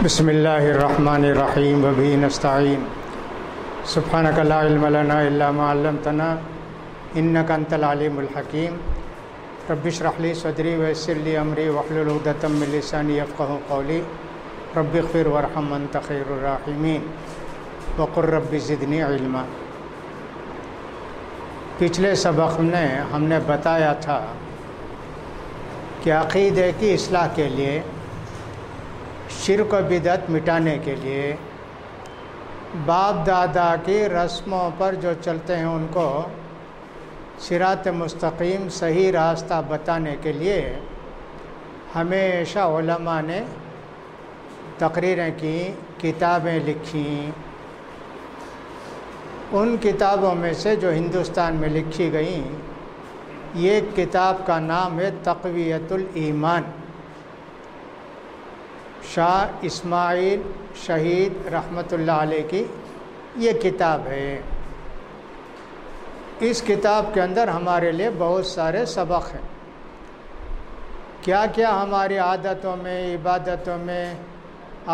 بسم اللہ الرحمن الرحیم وبہ نستعین سبحانک لا علم لنا الا ما علمتنا انک انت العلیم الحکیم رب اشرح لی صدری ویسر لی امری واحلل عقدۃ من لسانی یفقہوا قولی رب اغفر وارحم انت خیر الراحمین وقل رب زدنی علما۔ پچھلے سبق میں ہم نے بتایا تھا کہ عقیدے کی اصلاح کے لیے، شرک و بدعت مٹانے کے لیے، باپ دادا کی رسموں پر جو چلتے ہیں ان کو صراط مستقیم صحیح راستہ بتانے کے لیے ہمیشہ علماء نے تقریریں کی، کتابیں لکھیں۔ ان کتابوں میں سے جو ہندوستان میں لکھی گئیں، یہ کتاب کا نام ہے تقویۃ الایمان، شاہ اسماعیل شہید رحمۃ اللہ علیہ کی یہ کتاب ہے۔ اس کتاب کے اندر ہمارے لیے بہت سارے سبق ہیں۔ کیا کیا ہماری عادتوں میں، عبادتوں میں،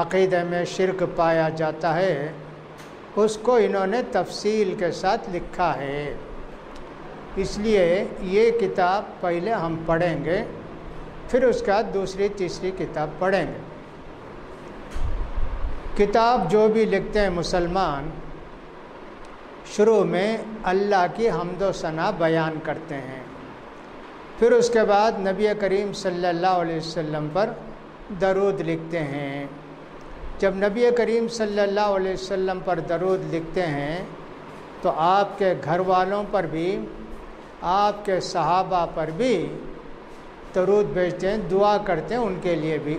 عقیدے میں شرک پایا جاتا ہے، اس کو انہوں نے تفصیل کے ساتھ لکھا ہے۔ اس لیے یہ کتاب پہلے ہم پڑھیں گے، پھر اس کے بعد دوسری تیسری کتاب پڑھیں گے۔ کتاب جو بھی لکھتے ہیں مسلمان، شروع میں اللہ کی حمد و ثنا بیان کرتے ہیں، پھر اس کے بعد نبی کریم صلی اللہ علیہ وسلم پر درود لکھتے ہیں۔ جب نبی کریم صلی اللہ علیہ وسلم پر درود لکھتے ہیں تو آپ کے گھر والوں پر بھی، آپ کے صحابہ پر بھی درود بھیجتے ہیں، دعا کرتے ہیں ان کے لیے بھی۔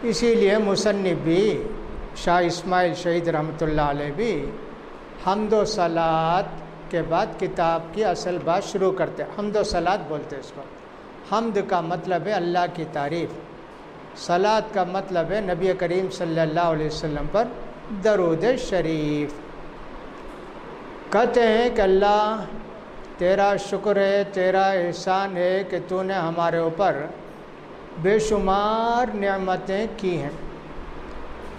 اسی لیے مصنف بھی شاہ اسماعیل شہید رحمۃ اللہ علیہ بھی حمد و صلات کے بعد کتاب کی اصل بات شروع کرتے ہیں۔ حمد و صلات بولتے ہیں اس کو۔ حمد کا مطلب ہے اللہ کی تعریف، صلات کا مطلب ہے نبی کریم صلی اللہ علیہ وسلم پر درود شریف۔ کہتے ہیں کہ اللہ تیرا شکر ہے، تیرا احسان ہے کہ تو نے ہمارے اوپر بے شمار نعمتیں کی ہیں۔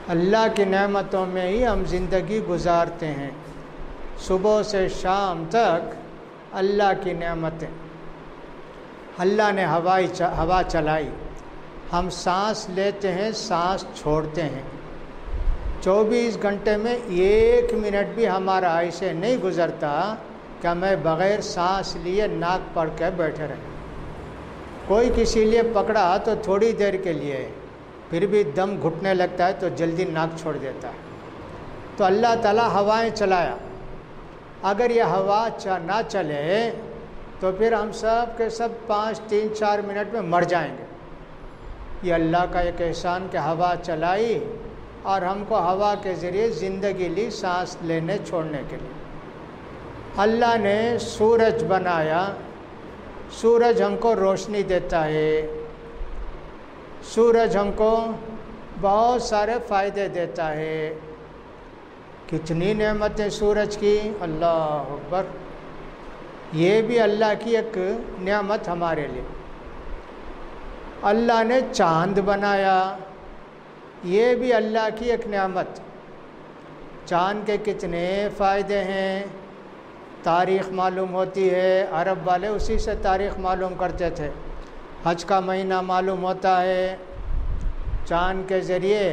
اللہ کی نعمتوں میں ہی ہم زندگی گزارتے ہیں، صبح سے شام تک اللہ کی نعمتیں۔ اللہ نے ہوا چلائی، ہم سانس لیتے ہیں، سانس چھوڑتے ہیں۔ 24 گھنٹے میں 1 منٹ بھی ہمارا ایسے نہیں گزرتا کہ ہمیں بغیر سانس لیے ناک پڑ کے بیٹھے رہیں۔ کوئی کسی لیے پکڑا تو تھوڑی دیر کے لیے، پھر بھی دم گھٹنے لگتا ہے تو جلدی ناک چھوڑ دیتا ہے۔ تو اللہ تعالیٰ ہوائیں چلایا۔ اگر یہ ہوا نہ چلے تو پھر ہم سب کے سب 5، 3، 4 منٹ میں مر جائیں گے۔ یہ اللہ کا ایک احسان کہ ہوا چلائی اور ہم کو ہوا کے ذریعے زندگی لی، سانس لینے چھوڑنے کے لیے۔ اللہ نے سورج بنایا، سورج ہم کو روشنی دیتا ہے، سورج ہم کو بہت سارے فائدے دیتا ہے۔ کتنی نعمتیں سورج کی، اللہ اکبر! یہ بھی اللہ کی ایک نعمت ہمارے لیے۔ اللہ نے چاند بنایا، یہ بھی اللہ کی ایک نعمت۔ چاند کے کتنے فائدے ہیں، تاریخ معلوم ہوتی ہے۔ عرب والے اسی سے تاریخ معلوم کرتے تھے۔ حج کا مہینہ معلوم ہوتا ہے، چاند کے ذریعے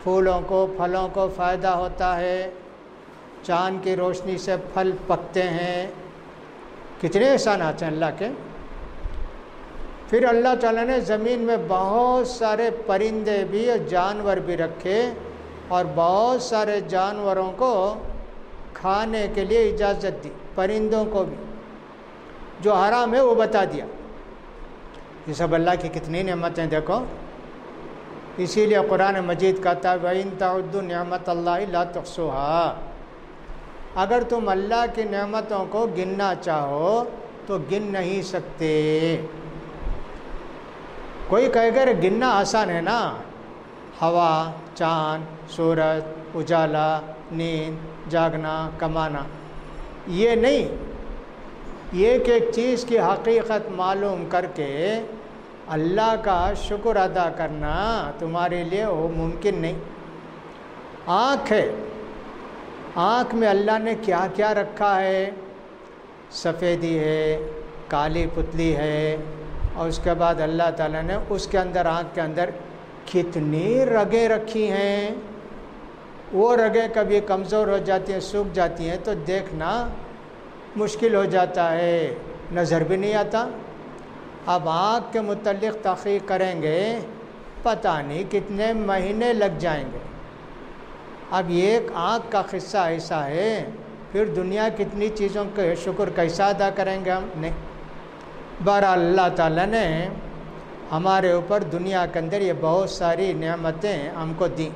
پھولوں کو، پھلوں کو فائدہ ہوتا ہے، چاند کی روشنی سے پھل پکتے ہیں۔ کتنے احسانات ہیں اللہ کے۔ پھر اللہ تعالیٰ نے زمین میں بہت سارے پرندے بھی اور جانور بھی رکھے، اور بہت سارے جانوروں کو کھانے کے لیے اجازت دی، پرندوں کو بھی۔ جو حرام ہے وہ بتا دیا۔ یہ سب اللہ کی کتنی نعمتیں دیکھو۔ اسی لیے قرآن مجید کہتا ہے وَإِن تَعُدُّوا نِعْمَتَ اللَّهِ لَا تُحْصُوهَا۔ اگر تم اللہ کی نعمتوں کو گننا چاہو تو گن نہیں سکتے۔ کوئی کہے گا گننا آسان ہے نا، ہوا، چاند، سورج، اجالا، نیند، جاگنا، کمانا۔ یہ نہیں، یہ کہ ایک چیز کی حقیقت معلوم کر کے اللہ کا شکر ادا کرنا تمہارے لیے وہ ممکن نہیں۔ آنکھ ہے، آنکھ میں اللہ نے کیا کیا رکھا ہے، سفیدی ہے، کالی پتلی ہے، اور اس کے بعد اللہ تعالیٰ نے اس کے اندر، آنکھ کے اندر کتنی رگیں رکھی ہیں۔ وہ رگیں کبھی کمزور ہو جاتی ہیں، سوکھ جاتی ہیں تو دیکھنا مشکل ہو جاتا ہے، نظر بھی نہیں آتا۔ اب آنکھ کے متعلق تحقیق کریں گے پتہ نہیں کتنے مہینے لگ جائیں گے۔ اب ایک آنکھ کا قصہ ایسا ہے، پھر دنیا کتنی چیزوں کا شکر کیسا ادا کریں گے ہم؟ نہیں۔ بہرحال اللہ تعالیٰ نے ہمارے اوپر دنیا کے اندر یہ بہت ساری نعمتیں ہم کو دیں۔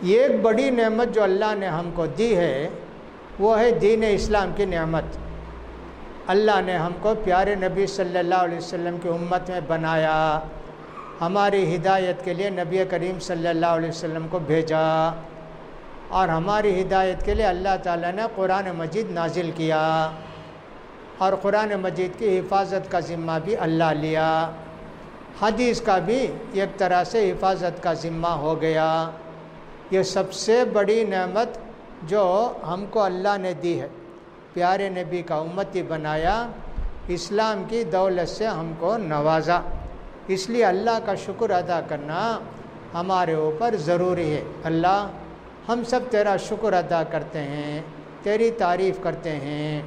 یہ ایک بڑی نعمت جو اللہ نے ہم کو دی ہے وہ ہے دین اسلام کی نعمت۔ اللہ نے ہم کو پیارے نبی صلی اللہ علیہ وسلم کی امت میں بنایا، ہماری ہدایت کے لیے نبی کریم صلی اللہ علیہ وسلم کو بھیجا، اور ہماری ہدایت کے لیے اللہ تعالیٰ نے قرآن مجید نازل کیا، اور قرآن مجید کی حفاظت کا ذمہ بھی اللہ لیا، حدیث کا بھی ایک طرح سے حفاظت کا ذمہ ہو گیا۔ یہ سب سے بڑی نعمت جو ہم کو اللہ نے دی ہے، پیارے نبی کا امتی بنایا، اسلام کی دولت سے ہم کو نوازا، اس لیے اللہ کا شکر ادا کرنا ہمارے اوپر ضروری ہے۔ اللہ ہم سب تیرا شکر ادا کرتے ہیں، تیری تعریف کرتے ہیں،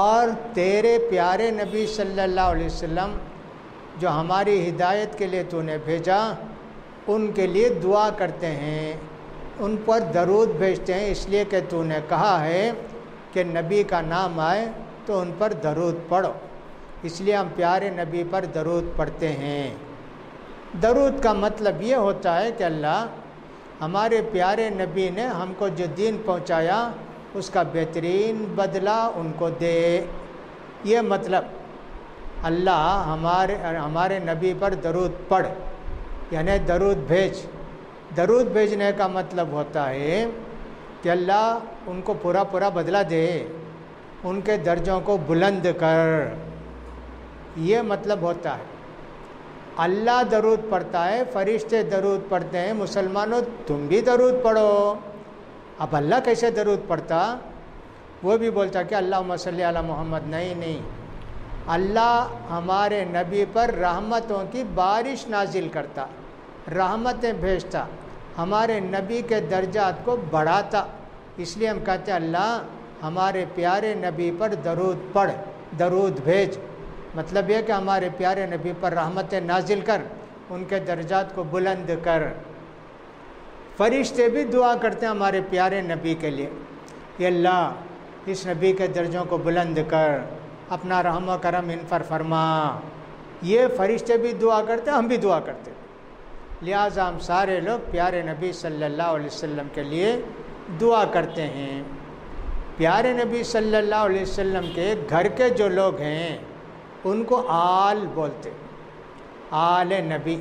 اور تیرے پیارے نبی صلی اللہ علیہ وسلم جو ہماری ہدایت کے لیے تو نے بھیجا ان کے لیے دعا کرتے ہیں، ان پر درود بھیجتے ہیں، اس لیے کہ تو نے کہا ہے کہ نبی کا نام آئے تو ان پر درود پڑھو، اس لیے ہم پیارے نبی پر درود پڑھتے ہیں۔ درود کا مطلب یہ ہوتا ہے کہ اللہ ہمارے پیارے نبی نے ہم کو جو دین پہنچایا اس کا بہترین بدلہ ان کو دے، یہ مطلب اللہ ہمارے نبی پر درود پڑھ، یعنی درود بھیج۔ درود بھیجنے کا مطلب ہوتا ہے کہ اللہ ان کو پورا پورا بدلہ دے، ان کے درجوں کو بلند کر، یہ مطلب ہوتا ہے۔ اللہ درود پڑھتا ہے، فرشتے درود پڑھتے ہیں، مسلمانوں تم بھی درود پڑھو۔ اب اللہ کیسے درود پڑھتا؟ وہ بھی بولتا کہ اللہم صلی علی محمد، نہیں، اللہ ہمارے نبی پر رحمتوں کی بارش نازل کرتا، رحمتیں بھیجتا، ہمارے نبی کے درجات کو بڑھاتا، اس لیے ہم کہتے ہیں اللہ ہمارے پیارے نبی پر درود پڑھ، درود بھیج، مطلب یہ کہ ہمارے پیارے نبی پر رحمتیں نازل کر، ان کے درجات کو بلند کر۔ فرشتے بھی دعا کرتے ہیں ہمارے پیارے نبی کے لیے، کہ اللہ اس نبی کے درجوں کو بلند کر، اپنا رحم و کرم ان پر فرما۔ یہ فرشتے بھی دعا کرتے ہیں، ہم بھی دعا کرتے ہیں، لہٰذا ہم سارے لوگ پیارے نبی صلی اللہ علیہ وسلم کے لیے دعا کرتے ہیں۔ پیارے نبی صلی اللہ علیہ وسلم کے گھر کے جو لوگ ہیں ان کو آل بولتے، آل نبی۔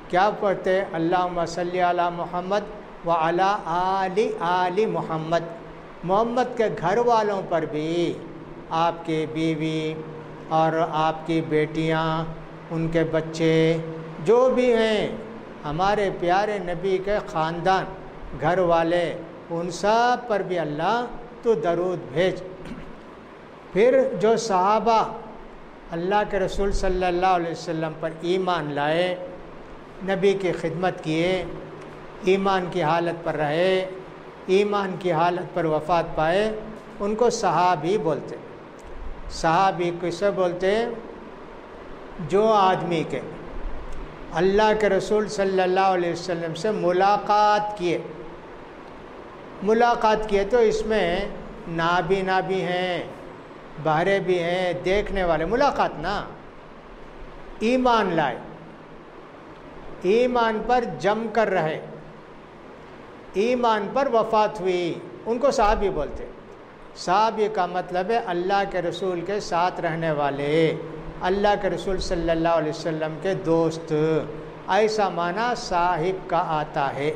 کیا پڑھتے؟ اللہم صلی علی محمد وعلی آل محمد۔ محمد کے گھر والوں پر بھی، آپ کی بیوی اور آپ کی بیٹیاں، ان کے بچے جو بھی ہیں، ہمارے پیارے نبی کے خاندان، گھر والے، ان سب پر بھی اللہ تو درود بھیج۔ پھر جو صحابہ اللہ کے رسول صلی اللہ علیہ وسلم پر ایمان لائے، نبی کی خدمت کیے، ایمان کی حالت پر رہے، ایمان کی حالت پر وفات پائے، ان کو صحابی بولتے۔ صحابی کسے بولتے؟ جو آدمی کے اللہ کے رسول صلی اللہ علیہ وسلم سے ملاقات کیے تو اس میں نابینا بھی ہیں، بہرے بھی ہیں، دیکھنے والے، ملاقات نا، ایمان لائے، ایمان پر جم کر رہے، ایمان پر وفات ہوئی، ان کو صحابی بولتے۔ صحابی کا مطلب ہے اللہ کے رسول کے ساتھ رہنے والے، اللہ کے رسول صلی اللہ علیہ وسلم کے دوست، ایسا معنی صاحب کا آتا ہے۔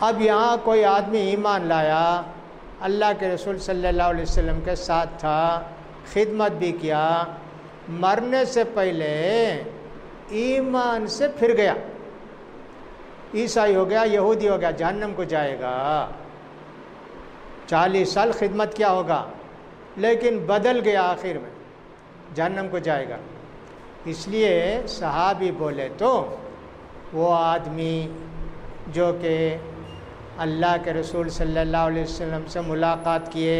اب یہاں کوئی آدمی ایمان لایا، اللہ کے رسول صلی اللہ علیہ وسلم کے ساتھ تھا، خدمت بھی کیا، مرنے سے پہلے ایمان سے پھر گیا، عیسائی ہو گیا، یہودی ہو گیا، جہنم کو جائے گا، 40 سال خدمت کیا ہوگا لیکن بدل گیا، آخر میں جہنم کو جائے گا۔ اس لیے صحابی بولے تو وہ آدمی جو کہ اللہ کے رسول صلی اللہ علیہ وسلم سے ملاقات کیے،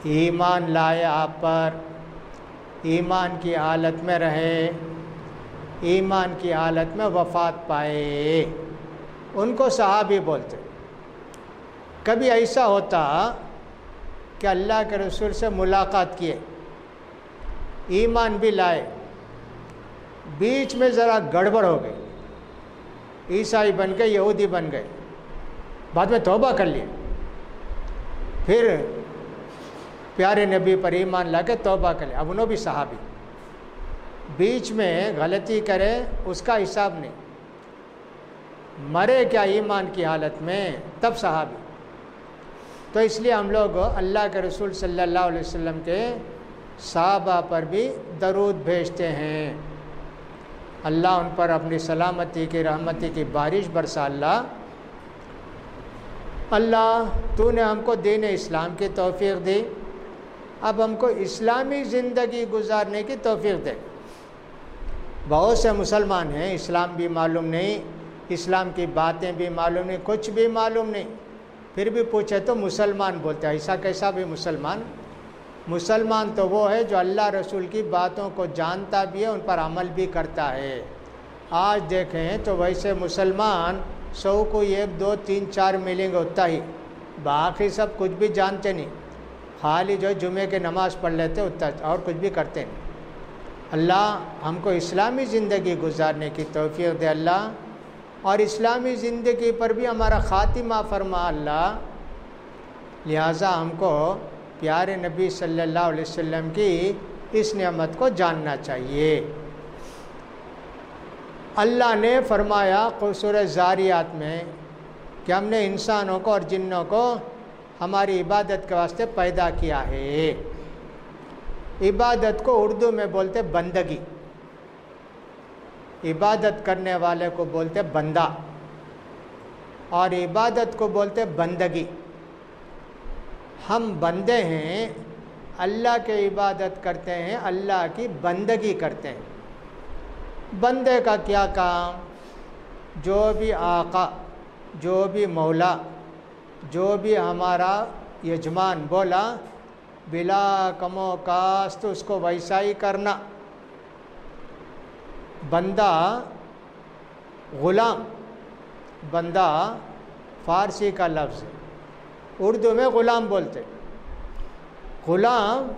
ایمان لائے، آپ پر ایمان کی حالت میں رہے، ایمان کی حالت میں وفات پائے، ان کو صحابی بولتے۔ کبھی ایسا ہوتا کہ اللہ کے رسول سے ملاقات کیے، ایمان بھی لائے، بیچ میں ذرا گڑبڑ ہو گئی، عیسائی بن گئے، یہودی بن گئے، بعد میں توبہ کر لیے، پھر پیارے نبی پر ایمان لا کے توبہ کر لیا، اب انہوں بھی صحابی۔ بیچ میں غلطی کرے اس کا حساب نہیں، مرے کیا ایمان کی حالت میں تب صحابی۔ تو اس لیے ہم لوگ اللہ کے رسول صلی اللہ علیہ وسلم کے صحابہ پر بھی درود بھیجتے ہیں، اللہ ان پر اپنی سلامتی کی رحمتی کی بارش برسا۔ اللہ تو نے ہم کو دین اسلام کی توفیق دی، اب ہم کو اسلامی زندگی گزارنے کی توفیق دے۔ بہت سے مسلمان ہیں، اسلام بھی معلوم نہیں، اسلام کی باتیں بھی معلوم نہیں، کچھ بھی معلوم نہیں، پھر بھی پوچھے تو مسلمان بولتے ہیں۔ ایسا کیسا بھی مسلمان؟ مسلمان تو وہ ہے جو اللہ رسول کی باتوں کو جانتا بھی ہے، ان پر عمل بھی کرتا ہے۔ آج دیکھیں تو ویسے مسلمان 100 کو 1 2 3 4 ملیں گے اتنا ہی، باقی سب کچھ بھی جانتے نہیں، خالی جو جمعے کی نماز پڑھ لیتے اتنا، اور کچھ بھی کرتے نہیں۔ اللہ ہم کو اسلامی زندگی گزارنے کی توفیق دے اللہ، اور اسلامی زندگی پر بھی ہمارا خاتمہ فرما اللہ۔ لہٰذا ہم کو پیارے نبی صلی اللہ علیہ وسلم کی اس نعمت کو جاننا چاہیے۔ اللہ نے فرمایا سورہ زاریات میں کہ ہم نے انسانوں کو اور جنوں کو ہماری عبادت کے واسطے پیدا کیا ہے۔ عبادت کو اردو میں بولتے بندگی، عبادت کرنے والے کو بولتے بندہ، اور عبادت کو بولتے بندگی۔ ہم بندے ہیں، اللہ کے عبادت کرتے ہیں، اللہ کی بندگی کرتے ہیں۔ بندے کا کیا کام؟ جو بھی آقا، جو بھی مولا، جو بھی ہمارا یجمان بولا بلا کم و کاست اس کو ویسا ہی کرنا۔ بندہ غلام، بندہ فارسی کا لفظ، اردو میں غلام بولتے۔ غلام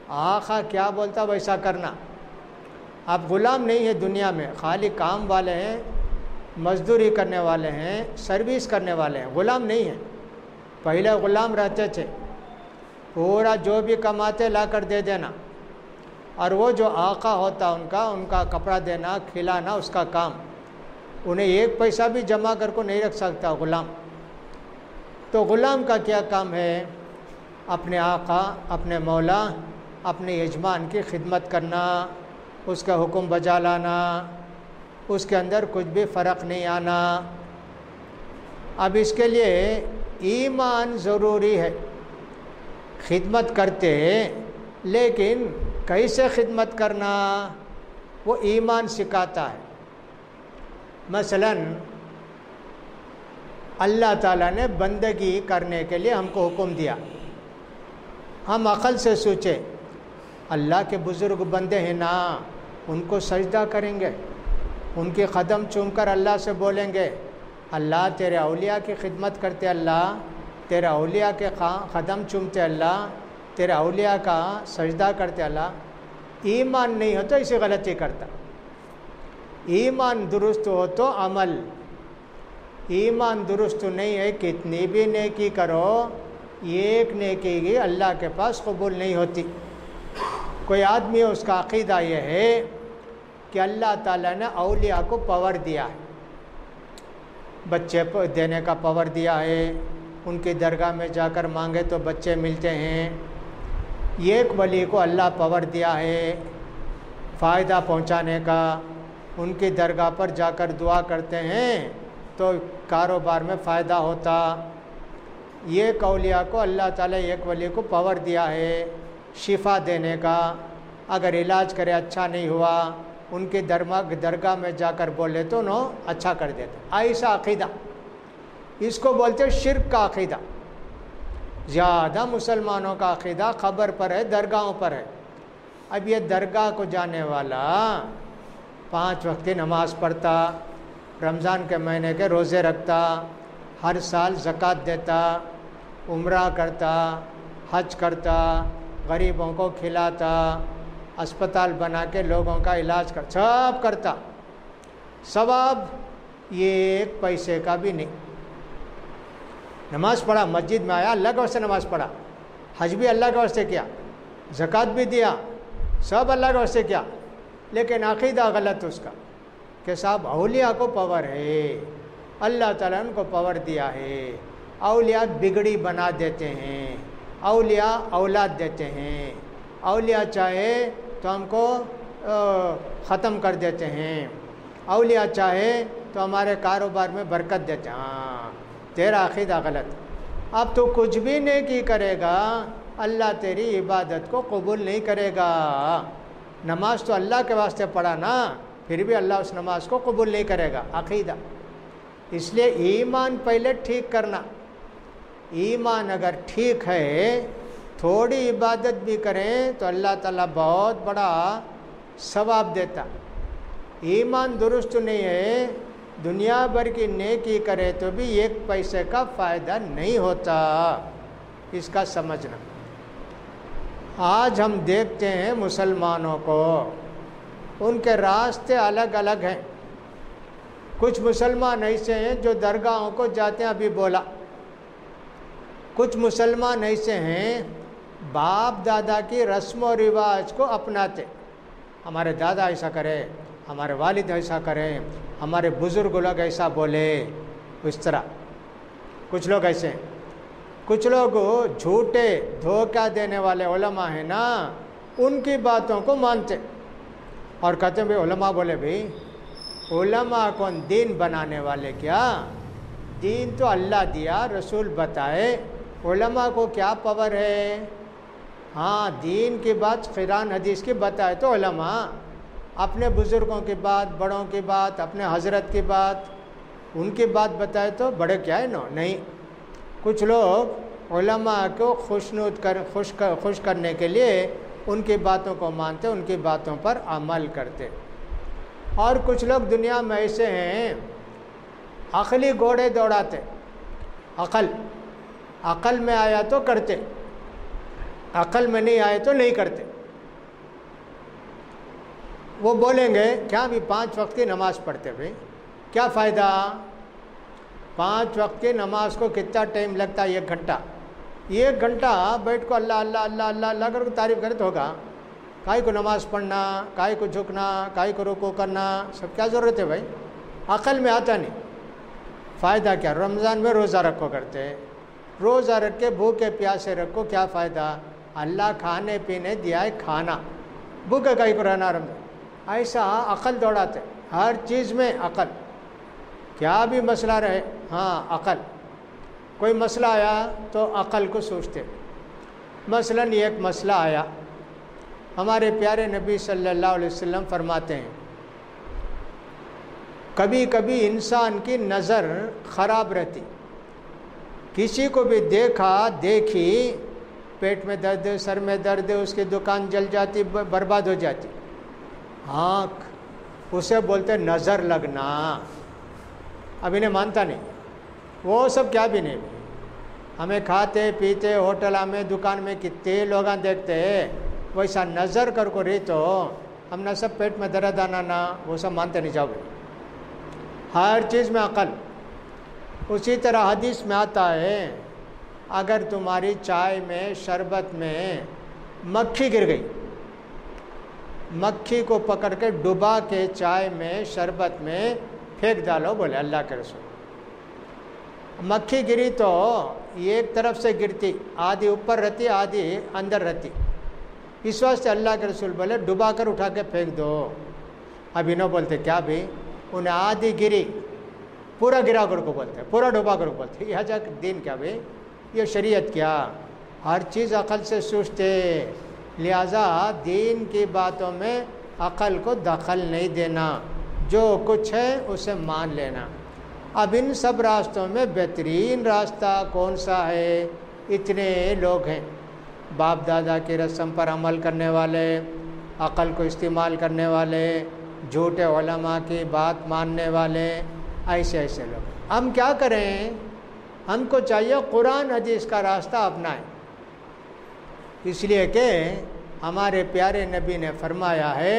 آقا کیا بولتا ویسا کرنا۔ اب غلام نہیں ہے دنیا میں، خالی کام والے ہیں، مزدوری کرنے والے ہیں، سروس کرنے والے ہیں، غلام نہیں ہیں۔ پہلے غلام رہتے تھے، پورا جو بھی کماتے لا کر دے دینا، اور وہ جو آقا ہوتا ان کا کپڑا دینا، کھلانا اس کا کام، انہیں 1 پیسہ بھی جمع کر کو نہیں رکھ سکتا غلام۔ تو غلام کا کیا کام ہے؟ اپنے آقا، اپنے مولا، اپنے یجمان کی خدمت کرنا، اس کا حکم بجا لانا، اس کے اندر کچھ بھی فرق نہیں آنا۔ اب اس کے لیے ایمان ضروری ہے۔ خدمت کرتے لیکن کیسے خدمت کرنا وہ ایمان سکھاتا ہے۔ مثلا اللہ تعالیٰ نے بندگی کرنے کے لیے ہم کو حکم دیا، ہم عقل سے سوچے اللہ کے بزرگ بندے ہیں نا، ان کو سجدہ کریں گے، ان کے قدم چوم کر اللہ سے بولیں گے اللہ تیرے اولیاء کی خدمت کرتے، اللہ تیرے اولیاء کے قدم چومتے، اللہ تیرے اولیاء کا سجدہ کرتے۔ اللہ ایمان نہیں ہو تو اسے غلطی کرتا، ایمان درست ہو تو عمل، ایمان درست نہیں ہے کتنی بھی نیکی کرو، ایک نیکی کی اللہ کے پاس قبول نہیں ہوتی۔ کوئی آدمی اس کا عقیدہ یہ ہے کہ اللہ تعالیٰ نے اولیاء کو پاور دیا ہے، بچے دینے کا پاور دیا ہے، ان کی درگاہ میں جا کر مانگے تو بچے ملتے ہیں، یہ ایک ولی کو اللہ پاور دیا ہے فائدہ پہنچانے کا، ان کی درگاہ پر جا کر دعا کرتے ہیں تو کاروبار میں فائدہ ہوتا۔ یہ اولیاء کو اللہ تعالیٰ ایک ولی کو پاور دیا ہے شفا دینے کا، اگر علاج کرے اچھا نہیں ہوا ان کی درگاہ میں جا کر بولے تو انہوں اچھا کر دیتے۔ ایسا عقیدہ، اس کو بولتے ہیں شرک کا عقیدہ۔ زیادہ مسلمانوں کا عقیدہ خبر پر ہے، درگاہوں پر ہے۔ اب یہ درگاہ کو جانے والا 5 وقت کی نماز پڑھتا، رمضان کے مہینے کے روزے رکھتا، ہر سال زکوٰۃ دیتا، عمرہ کرتا، حج کرتا، غریبوں کو کھلاتا، اسپتال بنا کے لوگوں کا علاج سب کرتا، ثواب یہ ایک پیسے کا بھی نہیں۔ نماز پڑھا، مسجد میں آیا، اللہ کے واسطے نماز پڑھا، حج بھی اللہ کے واسطے کیا، زکوٰۃ بھی دیا، سب اللہ کے واسطے کیا، لیکن عقیدہ غلط اس کا کہ صاحب اولیاء کو پاور ہے، اللہ تعالیٰ ان کو پاور دیا ہے، اولیاء بگڑی بنا دیتے ہیں، اولیاء اولاد دیتے ہیں، اولیاء چاہے تو ہم کو ختم کر دیتے ہیں، اولیاء چاہے تو ہمارے کاروبار میں برکت دیتے ہیں۔ ہاں، تیرا عقیدہ غلط۔ اب تو کچھ بھی نیکی کرے گا اللہ تیری عبادت کو قبول نہیں کرے گا۔ نماز تو اللہ کے واسطے پڑھا نا، پھر بھی اللہ اس نماز کو قبول نہیں کرے گا۔ عقیدہ، اس لیے ایمان پہلے ٹھیک کرنا۔ ایمان اگر ٹھیک ہے، تھوڑی عبادت بھی کریں تو اللہ تعالیٰ بہت بڑا ثواب دیتا۔ ایمان درست نہیں ہے، دنیا بھر کی نیکی کرے تو بھی 1 پیسے کا فائدہ نہیں ہوتا، اس کا سمجھنا۔ آج ہم دیکھتے ہیں مسلمانوں کو، ان کے راستے الگ الگ ہیں۔ کچھ مسلمان ایسے ہیں جو درگاہوں کو جاتے ہیں، ابھی بولا۔ کچھ مسلمان ایسے ہیں باپ دادا کی رسم و رواج کو اپناتے، ہمارے دادا ایسا کرے، ہمارے والد ایسا کریں، ہمارے بزرگ لوگ ایسا بولے، اس طرح کچھ لوگ ایسے ہیں۔ کچھ لوگ جھوٹے دھوکہ دینے والے علماء ہیں نا، ان کی باتوں کو مانتے اور کہتے ہیں بھائی علماء بولے، بھائی علماء کون دین بنانے والے؟ کیا دین تو اللہ دیا، رسول بتائے، علماء کو کیا پاور ہے؟ ہاں، دین کی بات قرآن حدیث کی بتائے تو علماء، اپنے بزرگوں کی بات، بڑوں کی بات، اپنے حضرت کی بات، ان کی بات بتائے تو بڑے کیا ہے؟ نہیں۔ کچھ لوگ علماء کو خوش کرنے کے لیے ان کی باتوں کو مانتے، ان کی باتوں پر عمل کرتے۔ اور کچھ لوگ دنیا میں ایسے ہیں عقلی گھوڑے دوڑاتے، عقل میں آیا تو کرتے، عقل میں نہیں آئے تو نہیں کرتے۔ وہ بولیں گے کیا بھی 5 وقت کی نماز پڑھتے، بھائی کیا فائدہ؟ 5 وقت کی نماز کو کتنا ٹائم لگتا ہے؟ 1 گھنٹہ۔ 1 گھنٹہ بیٹھ کو اللہ اللہ اللہ اللہ اللہ کر تعریف کرے تو ہوگا؟ کائی کو نماز پڑھنا، کائی کو جھکنا، کائی کو رکوع کرنا، سب کیا ضرورت ہے بھائی؟ عقل میں آتا نہیں۔ فائدہ کیا؟ رمضان میں روزہ رکھو کرتے، روزہ رکھ کے بھوکے پیاسے رکھو، کیا فائدہ؟ اللہ کھانے پینے دیا ہے، کھانا، بھوکے کائی کو رہنا رمضان۔ ایسا عقل دوڑاتے، ہر چیز میں عقل، کیا بھی مسئلہ رہے، ہاں عقل، کوئی مسئلہ آیا تو عقل کو سوچتے۔ مثلاً ایک مسئلہ آیا، ہمارے پیارے نبی صلی اللہ علیہ وسلم فرماتے ہیں کبھی کبھی انسان کی نظر خراب رہتی، کسی کو بھی دیکھی پیٹ میں درد، سر میں درد، اس کی دکان جل جاتی، برباد ہو جاتی۔ آنکھ، اسے بولتے نظر لگنا۔ اب انہیں مانتا نہیں، وہ سب کیا بھی نہیں۔ ہمیں کھاتے پیتے ہوٹل میں دکان میں کتنے لوگ دیکھتے، ویسا نظر کر کو رہی تو ہم نہ سب پیٹ میں درد آنا نہ، وہ سب مانتے نہیں جاؤ۔ ہر چیز میں عقل۔ اسی طرح حدیث میں آتا ہے اگر تمہاری چائے میں، شربت میں مکھی گر گئی، مکھی کو پکڑ کے ڈبا کے چائے میں، شربت میں پھینک ڈالو، بولے اللہ کے رسول۔ مکھی گری تو ایک طرف سے گرتی، آدھی اوپر رہتی، آدھی اندر رہتی، اس واسطے اللہ کے رسول بولے ڈبا کر اٹھا کے پھینک دو. اب انہوں بولتے کیا بھی انہیں آدھی گری پورا گرا کر کو بولتے پورا ڈبا کر کو بولتے. یہ جا دین کیا بھائی یہ شریعت کیا؟ ہر چیز عقل سے سوچتے، لہذا دین کی باتوں میں عقل کو دخل نہیں دینا، جو کچھ ہے اسے مان لینا. اب ان سب راستوں میں بہترین راستہ کون سا ہے؟ اتنے لوگ ہیں باپ دادا کی رسم پر عمل کرنے والے، عقل کو استعمال کرنے والے، جھوٹے علماء کی بات ماننے والے، ایسے لوگ. ہم کیا کریں؟ ہم کو چاہیے قرآن حدیث کا راستہ اپنائیں، اس لیے کہ ہمارے پیارے نبی نے فرمایا ہے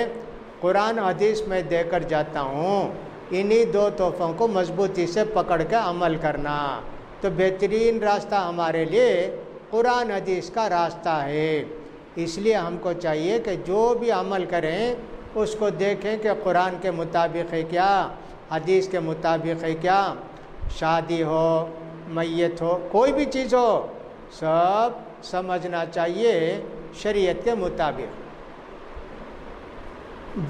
قرآن حدیث میں دے کر جاتا ہوں، انہی دو تحفوں کو مضبوطی سے پکڑ کے عمل کرنا. تو بہترین راستہ ہمارے لیے قرآن حدیث کا راستہ ہے. اس لیے ہم کو چاہیے کہ جو بھی عمل کریں اس کو دیکھیں کہ قرآن کے مطابق ہے کیا، حدیث کے مطابق ہے کیا. شادی ہو، میت ہو، کوئی بھی چیز ہو، سب سمجھنا چاہیے شریعت کے مطابق.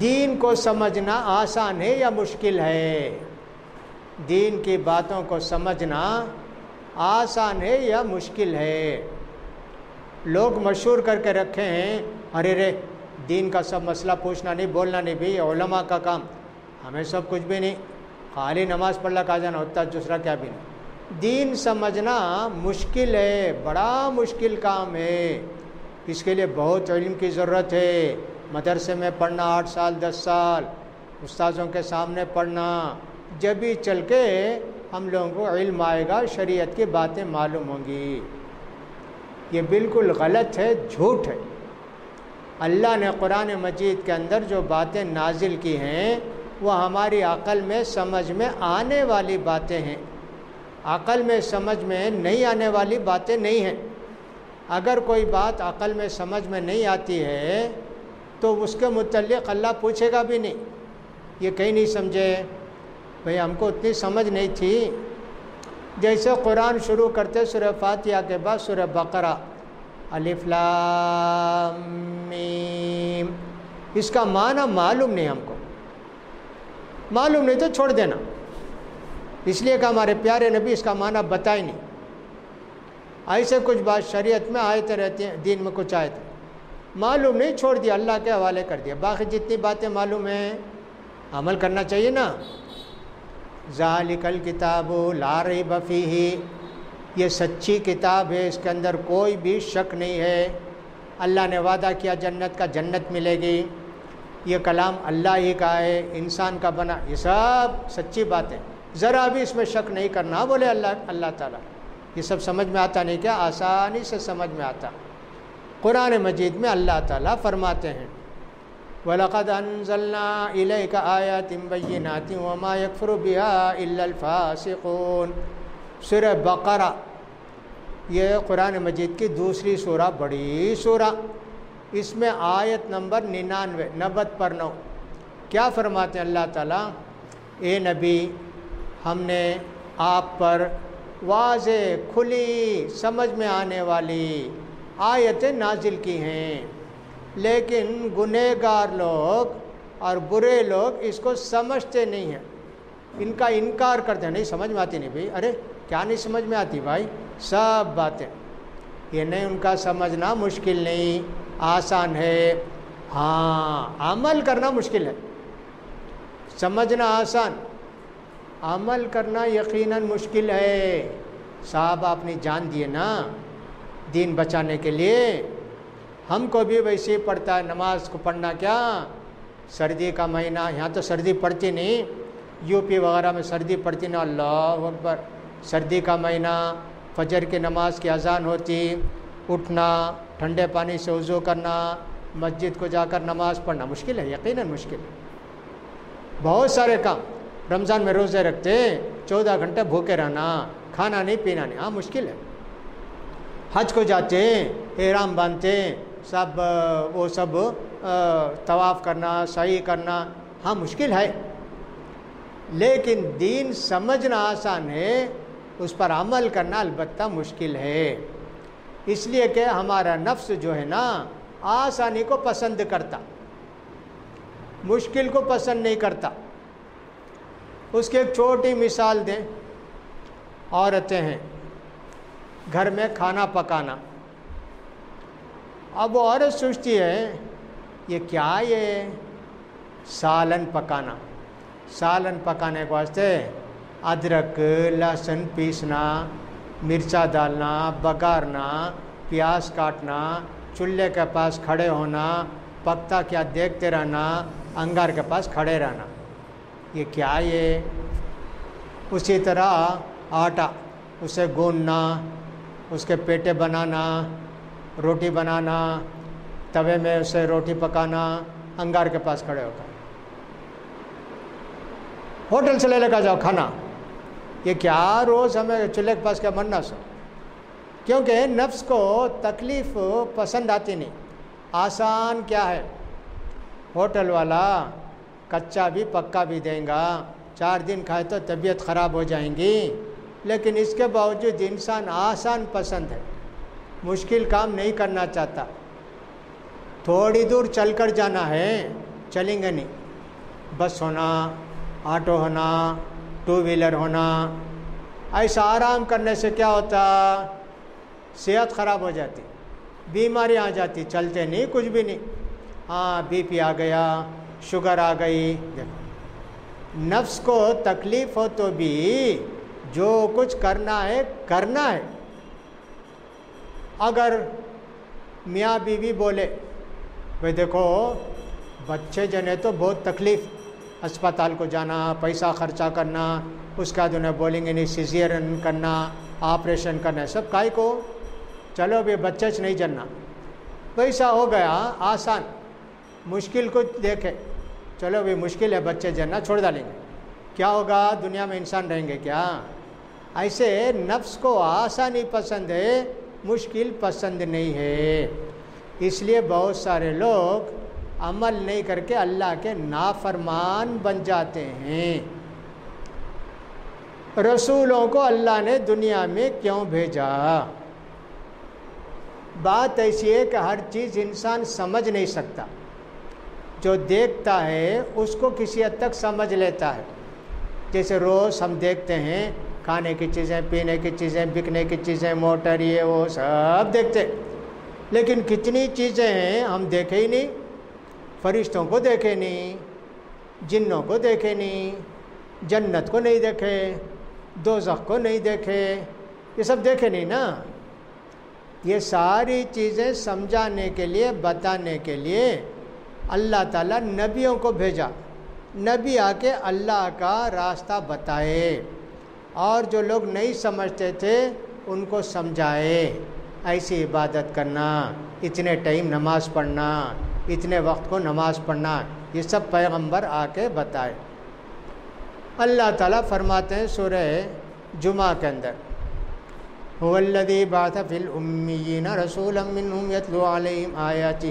دین کو سمجھنا آسان ہے یا مشکل ہے؟ دین کی باتوں کو سمجھنا آسان ہے یا مشکل ہے؟ لوگ مشہور کر کے رکھے ہیں ارے رے دین کا سب مسئلہ پوچھنا نہیں، بولنا نہیں، بھی علماء کا کام، ہمیں سب کچھ بھی نہیں، خالی نماز پڑھ کہا جانا ہوتا، دوسرا کیا بھی نہیں. دین سمجھنا مشکل ہے، بڑا مشکل کام ہے. اس کے لیے بہت علم کی ضرورت ہے. مدرسے میں پڑھنا 8 سال 10 سال، استاذوں کے سامنے پڑھنا، جب ہی چل کے ہم لوگوں کو علم آئے گا، شریعت کی باتیں معلوم ہوں گی. یہ بالکل غلط ہے، جھوٹ ہے. اللہ نے قرآن مجید کے اندر جو باتیں نازل کی ہیں وہ ہماری عقل میں سمجھ میں آنے والی باتیں ہیں، عقل میں سمجھ میں نہیں آنے والی باتیں نہیں ہیں. اگر کوئی بات عقل میں سمجھ میں نہیں آتی ہے تو اس کے متعلق اللہ پوچھے گا بھی نہیں. یہ کہیں نہیں سمجھے بھئی ہم کو اتنی سمجھ نہیں تھی. جیسے قرآن شروع کرتے سورہ فاتحہ کے بعد سورہ بقرہ الف لام میم، اس کا معنی معلوم نہیں، ہم کو معلوم نہیں تو چھوڑ دینا، اس لیے کہ ہمارے پیارے نبی اس کا معنی بتائے نہیں. ایسے کچھ بات شریعت میں آیتیں رہتی ہیں، دین میں کچھ آیتیں معلوم نہیں، چھوڑ دیا، اللہ کے حوالے کر دیا. باقی جتنی باتیں معلوم ہیں عمل کرنا چاہیے نا. ذالک الکتاب لا ریب فیہ، یہ سچی کتاب ہے، اس کے اندر کوئی بھی شک نہیں ہے. اللہ نے وعدہ کیا جنت کا، جنت ملے گی. یہ کلام اللہ ہی کا ہے، انسان کا بنا، یہ سب سچی باتیں، ذرا بھی اس میں شک نہیں کرنا. بولے اللہ تعالیٰ. یہ سب سمجھ میں آتا نہیں کیا؟ آسانی سے سمجھ میں آتا. قرآن مجید میں اللہ تعالیٰ فرماتے ہیں وَلَقَدْ أَنزَلْنَا إِلَيْكَ آيَاتٍ بَيِّنَاتٍ وَمَا يَكْفُرُ بِهَا إِلَّا الْفَاسِقُونَ. سورہ بقرہ یہ قرآن مجید کی دوسری سورہ، بڑی سورہ. اس میں آیت نمبر 99 90 پر 9 کیا فرماتے ہیں اللہ تعالیٰ؟ اے نبی ہم نے آپ پر واضح کھلی سمجھ میں آنے والی آیتیں نازل کی ہیں، لیکن گنہگار لوگ اور برے لوگ اس کو سمجھتے نہیں ہیں، ان کا انکار کرتے ہیں. نہیں سمجھ میں آتی نہیں بھائی، ارے کیا نہیں سمجھ میں آتی بھائی، سب باتیں. یہ نہیں، ان کا سمجھنا مشکل نہیں، آسان ہے. ہاں عمل کرنا مشکل ہے، سمجھنا آسان، عمل کرنا یقیناً مشکل ہے. صاحب آپ نے جان دیے نا دین بچانے کے لیے. ہم کو بھی ویسے ہی پڑتا ہے، نماز کو پڑھنا کیا سردی کا مہینہ، یہاں تو سردی پڑتی نہیں، یو پی وغیرہ میں سردی پڑتی نا، اللہ اکبر، سردی کا مہینہ، فجر کی نماز کی اذان ہوتی، اٹھنا، ٹھنڈے پانی سے وضو کرنا، مسجد کو جا کر نماز پڑھنا مشکل ہے، یقیناً مشکل ہے. بہت سارے کام، رمضان میں روزے رکھتے 14 گھنٹے بھوکے رہنا، کھانا نہیں پینا نہیں، ہاں مشکل ہے. حج کو جاتے ہیں، احرام باندھتے ہیں، سب وہ سب طواف کرنا، سعی کرنا، ہاں مشکل ہے. لیکن دین سمجھنا آسان ہے، اس پر عمل کرنا البتہ مشکل ہے. اس لیے کہ ہمارا نفس جو ہے نا آسانی کو پسند کرتا، مشکل کو پسند نہیں کرتا۔ اس کی ایک چھوٹی مثال دیں، عورتیں ہیں گھر میں کھانا پکانا، اب وہ عورت سوچتی ہے یہ کیا، یہ سالن پکانا، سالن پکانے کے واسطے ادرک لہسن پیسنا، مرچا ڈالنا، بگارنا، پیاز کاٹنا، چولہے کے پاس کھڑے ہونا، پکتا کیا دیکھتے رہنا، انگار کے پاس کھڑے رہنا، یہ کیا یہ؟ اسی طرح آٹا، اسے گوندنا، اس کے پیٹے بنانا، روٹی بنانا، توے میں اسے روٹی پکانا، انگار کے پاس کھڑے ہوتا، ہوٹل سے لے کر جاؤ کھانا، یہ کیا روز ہمیں چولہے کے پاس کیا بننا سو؟ کیونکہ نفس کو تکلیف پسند آتی نہیں۔ آسان کیا ہے؟ ہوٹل والا کچا بھی پکا بھی دیں گا، 4 دن کھائے تو طبیعت خراب ہو جائیں گی، لیکن اس کے باوجود انسان آسان پسند ہے، مشکل کام نہیں کرنا چاہتا۔ تھوڑی دور چل کر جانا ہے، چلیں گے نہیں، بس ہونا، آٹو ہونا، 2 ویلر ہونا، ایسا آرام کرنے سے کیا ہوتا؟ صحت خراب ہو جاتی، بیماری آ جاتی، چلتے نہیں کچھ بھی نہیں، ہاں بی پی آ گیا، شوگر آ گئی۔ دیکھو نفس کو تکلیف ہو تو بھی جو کچھ کرنا ہے کرنا ہے۔ اگر میاں بیوی بولے بھئی دیکھو بچے جنے تو بہت تکلیف، اسپتال کو جانا، پیسہ خرچہ کرنا، اس کا انہیں بولیں گے نہیں سیزیرین کرنا، آپریشن کرنا، سب کائی کو؟ چلو بھی بچے سے نہیں جننا، پیسہ ہو گیا آسان، مشکل کو دیکھے، چلو بھی مشکل ہے بچے جننا، چھوڑ ڈالیں گے، کیا ہوگا؟ دنیا میں انسان رہیں گے کیا؟ ایسے نفس کو آسانی پسند ہے، مشکل پسند نہیں ہے۔ اس لیے بہت سارے لوگ عمل نہیں کر کے اللہ کے نافرمان بن جاتے ہیں۔ رسولوں کو اللہ نے دنیا میں کیوں بھیجا؟ بات ایسی ہے کہ ہر چیز انسان سمجھ نہیں سکتا، جو دیکھتا ہے اس کو کسی حد تک سمجھ لیتا ہے۔ جیسے روز ہم دیکھتے ہیں کھانے کی چیزیں، پینے کی چیزیں، بکنے کی چیزیں، موٹر، یہ وہ سب دیکھتے، لیکن کتنی چیزیں ہیں ہم دیکھے ہی نہیں، فرشتوں کو دیکھے نہیں، جنوں کو دیکھے نہیں، جنت کو نہیں دیکھے، دوزخ کو نہیں دیکھے، یہ سب دیکھے نہیں نا۔ یہ ساری چیزیں سمجھانے کے لیے، بتانے کے لیے اللہ تعالیٰ نبیوں کو بھیجا، نبی آ کے اللہ کا راستہ بتائے، اور جو لوگ نہیں سمجھتے تھے ان کو سمجھائے، ایسی عبادت کرنا، اتنے ٹائم نماز پڑھنا، اتنے وقت کو نماز پڑھنا، یہ سب پیغمبر آ کے بتائے۔ اللہ تعالیٰ فرماتے ہیں سورہ جمعہ کے اندر، هو الذی بعث فی الامیین رسولا منہم یتلو علیہم آیاتہ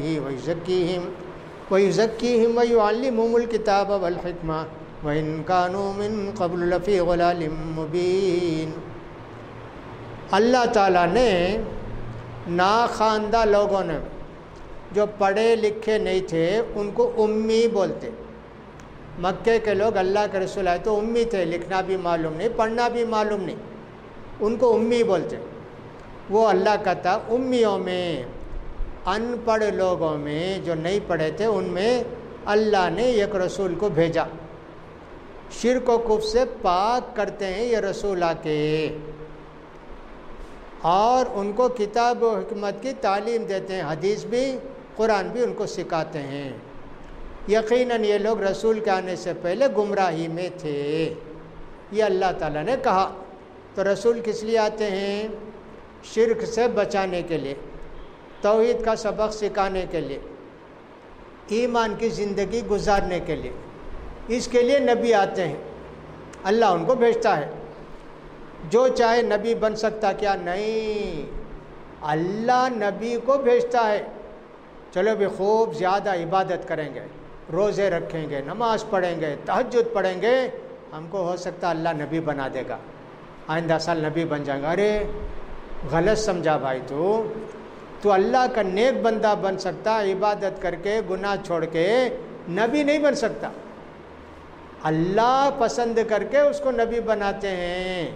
ویزکیہم ویعلمہم الکتاب والحکمہ وَإِن كَانُوا مِن قَبْلُ لَفِي ضَلَالٍ مُبِينٍ۔ اللہ تعالیٰ نے ناخواندہ لوگوں نے، جو پڑھے لکھے نہیں تھے، ان کو امی بولتے۔ مکے کے لوگ اللہ کے رسول آئے تو امی تھے، لکھنا بھی معلوم نہیں، پڑھنا بھی معلوم نہیں، ان کو امی بولتے۔ وہ اللہ کہتا امیوں میں، ان پڑھ لوگوں میں، جو نہیں پڑھے تھے، ان میں اللہ نے ایک رسول کو بھیجا، شرک و کفر سے پاک کرتے ہیں یہ رسول آ کے، اور ان کو کتاب و حکمت کی تعلیم دیتے ہیں، حدیث بھی قرآن بھی ان کو سکھاتے ہیں۔ یقیناً یہ لوگ رسول کے آنے سے پہلے گمراہی میں تھے، یہ اللہ تعالیٰ نے کہا۔ تو رسول کس لیے آتے ہیں؟ شرک سے بچانے کے لیے، توحید کا سبق سکھانے کے لیے، ایمان کی زندگی گزارنے کے لیے، اس کے لیے نبی آتے ہیں، اللہ ان کو بھیجتا ہے۔ جو چاہے نبی بن سکتا کیا؟ نہیں، اللہ نبی کو بھیجتا ہے۔ چلو بھی خوب زیادہ عبادت کریں گے، روزے رکھیں گے، نماز پڑھیں گے، تہجد پڑھیں گے، ہم کو ہو سکتا اللہ نبی بنا دے گا، آئندہ سال نبی بن جائیں گا۔ ارے غلط سمجھا بھائی تو، تو اللہ کا نیک بندہ بن سکتا، عبادت کر کے گناہ چھوڑ کے نبی نہیں بن سکتا۔ اللہ پسند کر کے اس کو نبی بناتے ہیں،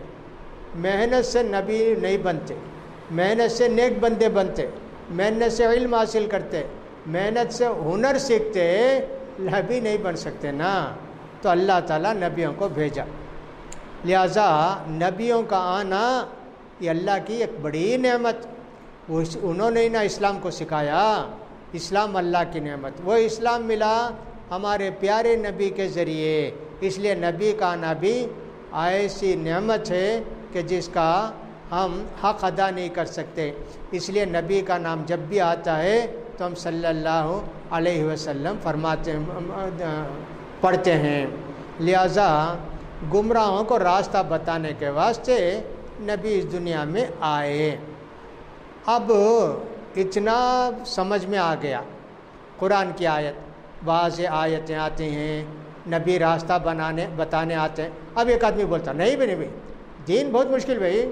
محنت سے نبی نہیں بنتے، محنت سے نیک بندے بنتے، محنت سے علم حاصل کرتے، محنت سے ہنر سیکھتے، نبی نہیں بن سکتے نا۔ تو اللہ تعالیٰ نبیوں کو بھیجا، لہٰذا نبیوں کا آنا یہ اللہ کی ایک بڑی نعمت۔ انہوں نے نا اسلام کو سکھایا، اسلام اللہ کی نعمت، وہ اسلام ملا ہمارے پیارے نبی کے ذریعے، اس لیے نبی کا آنا بھی ایسی نعمت ہے کہ جس کا ہم حق ادا نہیں کر سکتے۔ اس لیے نبی کا نام جب بھی آتا ہے تو ہم صلی اللہ علیہ وسلم فرماتے ہیں، پڑھتے ہیں۔ لہٰذا گمراہوں کو راستہ بتانے کے واسطے نبی اس دنیا میں آئے۔ اب اتنا سمجھ میں آ گیا، قرآن کی آیت، واضح آیتیں آتی ہیں، نبی راستہ بتانے آتے ہیں۔ اب ایک آدمی بولتا نہیں بھائی دین بہت مشکل، بھائی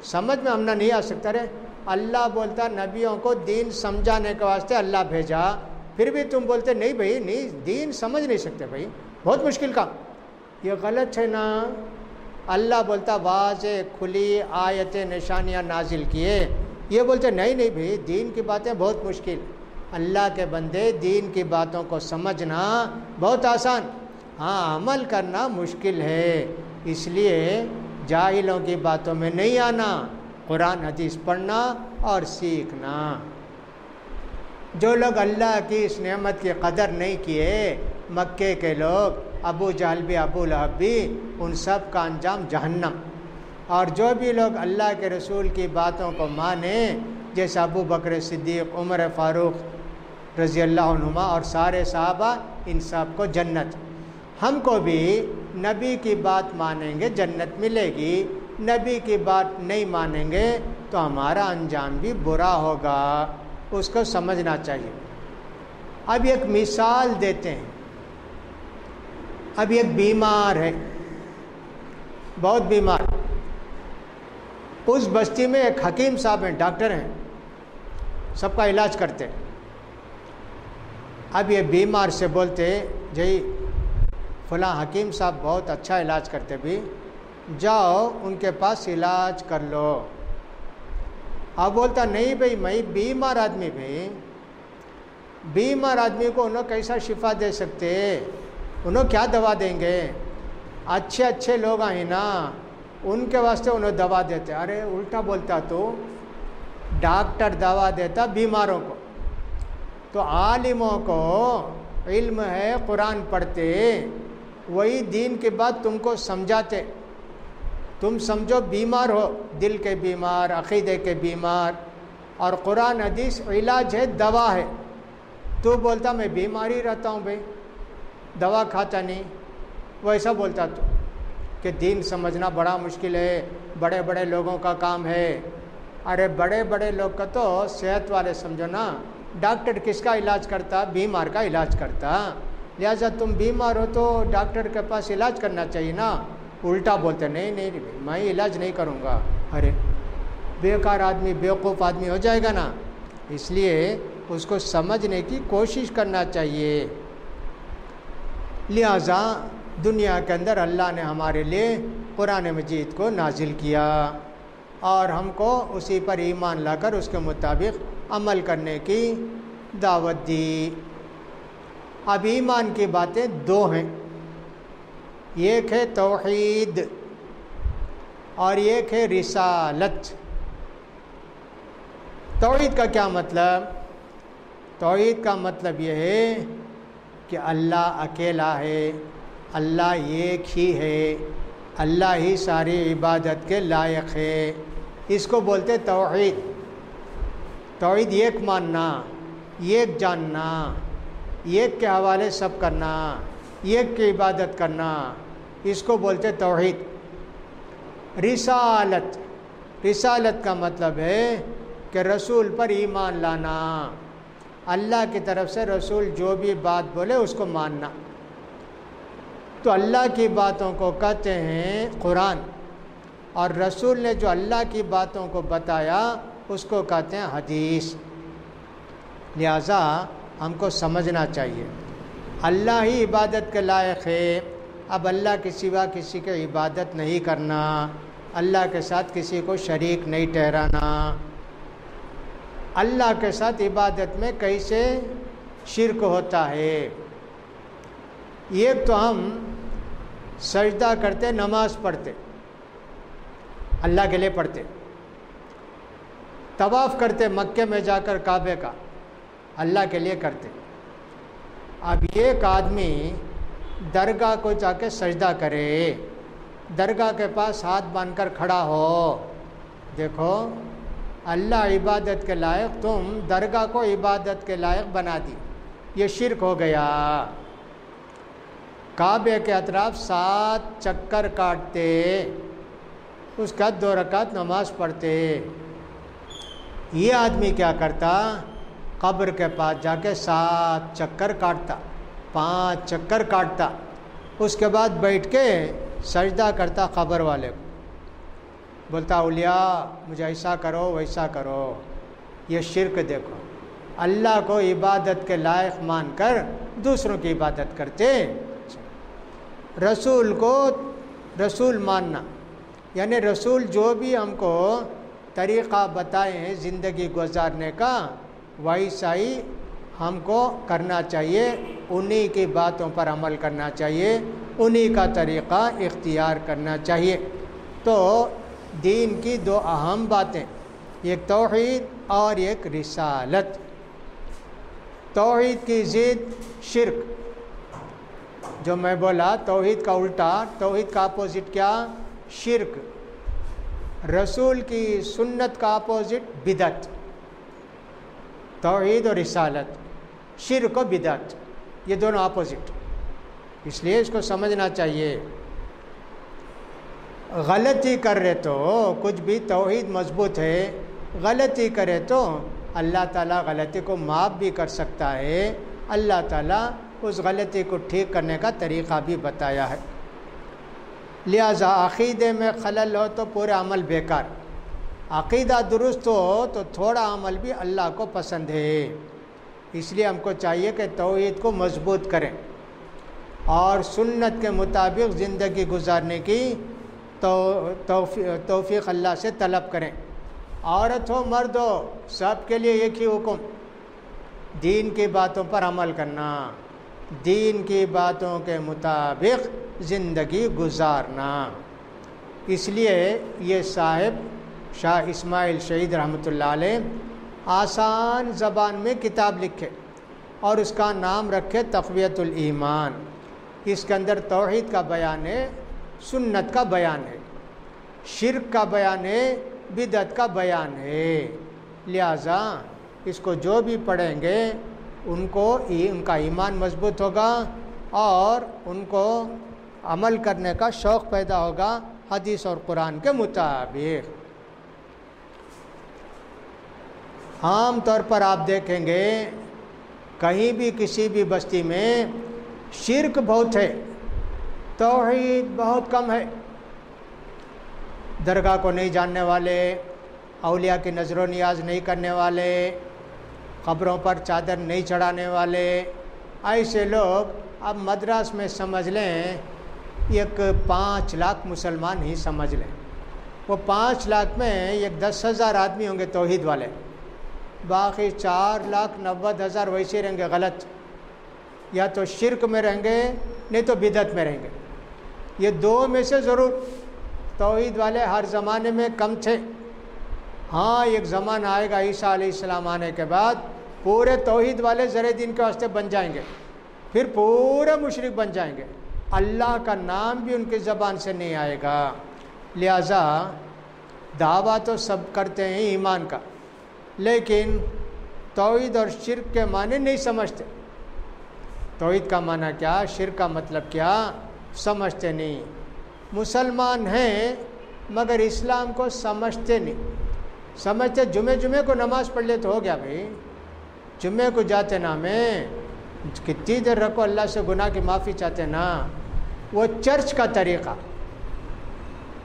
سمجھ میں ہم نہیں آ سکتا رہے۔ اللہ بولتا نبیوں کو دین سمجھانے کے واسطے اللہ بھیجا، پھر بھی تم بولتے نہیں بھائی نہیں دین سمجھ نہیں سکتے، بھائی بہت مشکل کام، یہ غلط ہے نا۔ اللہ بولتا واضح کھلی آیتیں نشانیاں نازل کیے، یہ بولتے نہیں بھائی دین کی باتیں بہت مشکل۔ اللہ کے بندے دین کی باتوں کو سمجھنا بہت آسان، ہاں عمل کرنا مشکل ہے، اس لیے جاہلوں کی باتوں میں نہیں آنا، قرآن حدیث پڑھنا اور سیکھنا۔ جو لوگ اللہ کی اس نعمت کی قدر نہیں کیے، مکے کے لوگ، ابو جہل بھی ابو لہب بھی، ان سب کا انجام جہنم۔ اور جو بھی لوگ اللہ کے رسول کی باتوں کو مانیں، جیسے ابو بکر صدیق، عمر فاروق رضی اللہ عنہما اور سارے صحابہ، ان سب کو جنت۔ ہم کو بھی نبی کی بات مانیں گے جنت ملے گی، نبی کی بات نہیں مانیں گے تو ہمارا انجام بھی برا ہوگا، اس کو سمجھنا چاہیے۔ اب ایک مثال دیتے ہیں، اب ایک بیمار ہے، بہت بیمار، اس بستی میں ایک حکیم صاحب ہیں، ڈاکٹر ہیں، سب کا علاج کرتے۔ اب یہ بیمار سے بولتے جی فلاں حکیم صاحب بہت اچھا علاج کرتے، بھی جاؤ ان کے پاس علاج کر لو۔ اب بولتا نہیں بھائی میں بیمار آدمی، بھی بیمار آدمی کو انہوں کیسا شفا دے سکتے، انہوں کیا دوا دیں گے، اچھے اچھے لوگ آئیں نا ان کے واسطے انہوں دوا دیتے۔ ارے الٹا بولتا تو ڈاکٹر دوا دیتا بیماروں کو، تو عالموں کو علم ہے، قرآن پڑھتے، وہی دین کی بات تم کو سمجھاتے۔ تم سمجھو بیمار ہو، دل کے بیمار، عقیدے کے بیمار، اور قرآن حدیث علاج ہے، دوا ہے، تو بولتا میں بیماری رہتا ہوں بھائی، دوا کھاتا نہیں، ویسا بولتا تو کہ دین سمجھنا بڑا مشکل ہے، بڑے بڑے لوگوں کا کام ہے۔ ارے بڑے بڑے لوگ کا تو صحت والے سمجھو نا، ڈاکٹر کس کا علاج کرتا، بیمار کا علاج کرتا، لہٰذا تم بیمار ہو تو ڈاکٹر کے پاس علاج کرنا چاہیے نا۔ الٹا بولتے نہیں میں علاج نہیں کروں گا، ارے بیکار آدمی، بیوقوف آدمی ہو جائے گا نا، اس لیے اس کو سمجھنے کی کوشش کرنا چاہیے۔ لہٰذا دنیا کے اندر اللہ نے ہمارے لیے قرآن مجید کو نازل کیا اور ہم کو اسی پر ایمان لا کر اس کے مطابق عمل کرنے کی دعوت دی۔ اب ایمان کی باتیں دو ہیں، ایک ہے توحید اور ایک ہے رسالت۔ توحید کا کیا مطلب؟ توحید کا مطلب یہ ہے کہ اللہ اکیلا ہے، اللہ ایک ہی ہے، اللہ ہی ساری عبادت کے لائق ہے، اس کو بولتے توحید۔ توحید ایک ماننا، ایک جاننا، ایک کے حوالے سب کرنا، ایک کی عبادت کرنا، اس کو بولتے توحید۔ رسالت، رسالت کا مطلب ہے کہ رسول پر ایمان لانا، اللہ کی طرف سے رسول جو بھی بات بولے اس کو ماننا۔ تو اللہ کی باتوں کو کہتے ہیں قرآن، اور رسول نے جو اللہ کی باتوں کو بتایا اس کو کہتے ہیں حدیث۔ لہٰذا ہم کو سمجھنا چاہیے اللہ ہی عبادت کے لائق ہے. اب اللہ کے سوا کسی کی عبادت نہیں کرنا، اللہ کے ساتھ کسی کو شریک نہیں ٹھہرانا. اللہ کے ساتھ عبادت میں کیسے شرک ہوتا ہے؟ ایک تو ہم سجدہ کرتے، نماز پڑھتے، اللہ کے لیے پڑھتے، طواف کرتے مکے میں جا کر کعبے کا، اللہ کے لیے کرتے. اب ایک آدمی درگاہ کو جا کے سجدہ کرے، درگاہ کے پاس ہاتھ باندھ کر کھڑا ہو، دیکھو اللہ عبادت کے لائق، تم درگاہ کو عبادت کے لائق بنا دی، یہ شرک ہو گیا. کعبے کے اطراف 7 چکر کاٹتے، اس کا 2 رکعت نماز پڑھتے. یہ آدمی کیا کرتا؟ قبر کے پاس جا کے 7 چکر کاٹتا، 5 چکر کاٹتا، اس کے بعد بیٹھ کے سجدہ کرتا قبر والے کو، بولتا اولیاء مجھے ایسا کرو ویسا کرو. یہ شرک دیکھو، اللہ کو عبادت کے لائق مان کر دوسروں کی عبادت کرتے. رسول کو رسول ماننا، یعنی رسول جو بھی ہم کو طریقہ بتائے ہیں زندگی گزارنے کا، ویسا ہی ہم کو کرنا چاہیے، انہی کی باتوں پر عمل کرنا چاہیے، انہی کا طریقہ اختیار کرنا چاہیے. تو دین کی 2 اہم باتیں، ایک توحید اور ایک رسالت. توحید کی ضد شرک، جو میں بولا توحید کا الٹا، توحید کا اپوزٹ کیا؟ شرک. رسول کی سنت کا اپوزٹ بدعت. توحید اور رسالت، شرک و بدعت، یہ دونوں اپوزٹ، اس لیے اس کو سمجھنا چاہیے. غلطی کر رہے تو کچھ بھی توحید مضبوط ہے، غلطی کرے تو اللہ تعالیٰ غلطی کو معاف بھی کر سکتا ہے، اللہ تعالیٰ اس غلطی کو ٹھیک کرنے کا طریقہ بھی بتایا ہے. لہذا عقیدے میں خلل ہو تو پورا عمل بیکار، عقیدہ درست ہو تو تھوڑا عمل بھی اللہ کو پسند ہے. اس لیے ہم کو چاہیے کہ توحید کو مضبوط کریں اور سنت کے مطابق زندگی گزارنے کی توفیق اللہ سے طلب کریں. عورت ہو مرد ہو سب کے لیے ایک ہی حکم، دین کی باتوں پر عمل کرنا، دین کی باتوں کے مطابق زندگی گزارنا. اس لیے یہ صاحب شاہ اسماعیل شہید رحمۃ اللہ علیہ آسان زبان میں کتاب لکھے اور اس کا نام رکھے تقویت الایمان. اس کے اندر توحید کا بیان ہے، سنت کا بیان ہے، شرک کا بیان ہے، بدعت کا بیان ہے. لہذا اس کو جو بھی پڑھیں گے ان کا ایمان مضبوط ہوگا اور ان کو عمل کرنے کا شوق پیدا ہوگا حدیث اور قرآن کے مطابق. عام طور پر آپ دیکھیں گے کہیں بھی کسی بھی بستی میں شرک بہت ہے، توحید بہت کم ہے. درگاہ کو نہیں جاننے والے، اولیاء کی نظر و نیاز نہیں کرنے والے، قبروں پر چادر نہیں چڑھانے والے، ایسے لوگ اب مدراس میں سمجھ لیں 5 لاکھ مسلمان ہی سمجھ لیں. وہ 5 لاکھ میں 10,000 آدمی ہوں گے توحید والے، باقی 4,90,000 ویسے رہیں گے غلط، یا تو شرک میں رہیں گے نہیں تو بدعت میں رہیں گے. یہ 2 میں سے ضرور. توحید والے ہر زمانے میں کم تھے. ہاں ایک زمانہ آئے گا عیسیٰ علیہ السلام آنے کے بعد پورے توحید والے ذرے دین کے واسطے بن جائیں گے، پھر پورے مشرک بن جائیں گے، اللہ کا نام بھی ان کی زبان سے نہیں آئے گا. لہذا دعویٰ تو سب کرتے ہیں ایمان کا، لیکن توحید اور شرک کے معنی نہیں سمجھتے. توحید کا معنی کیا، شرک کا مطلب کیا سمجھتے نہیں. مسلمان ہیں مگر اسلام کو سمجھتے نہیں. سمجھتے جمعے کو نماز پڑھ لے تو ہو گیا بھائی، جمعے کو جاتے نا میں کتنی دیر رکھو، اللہ سے گناہ کی معافی چاہتے نا. وہ چرچ کا طریقہ،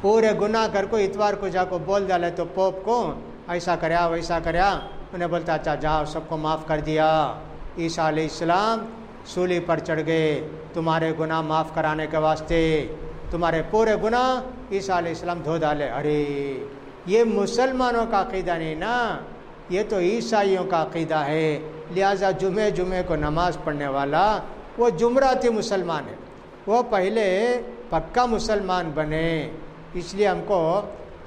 پورے گناہ کر کو اتوار کو جا کو بول ڈالے تو پوپ کو ایسا کریا ویسا کریا، انہیں بولتا اچھا جاؤ سب کو معاف کر دیا، عیسیٰ علیہ السلام سولی پر چڑھ گئے تمہارے گناہ معاف کرانے کے واسطے، تمہارے پورے گناہ عیسیٰ علیہ السلام دھو ڈالے۔ ارے یہ مسلمانوں کا عقیدہ نہیں نا، یہ تو عیسائیوں کا عقیدہ ہے، لہٰذا جمعے کو نماز پڑھنے والا وہ جمعراتی مسلمان ہے، وہ پہلے پکا مسلمان بنے۔ اس لیے ہم کو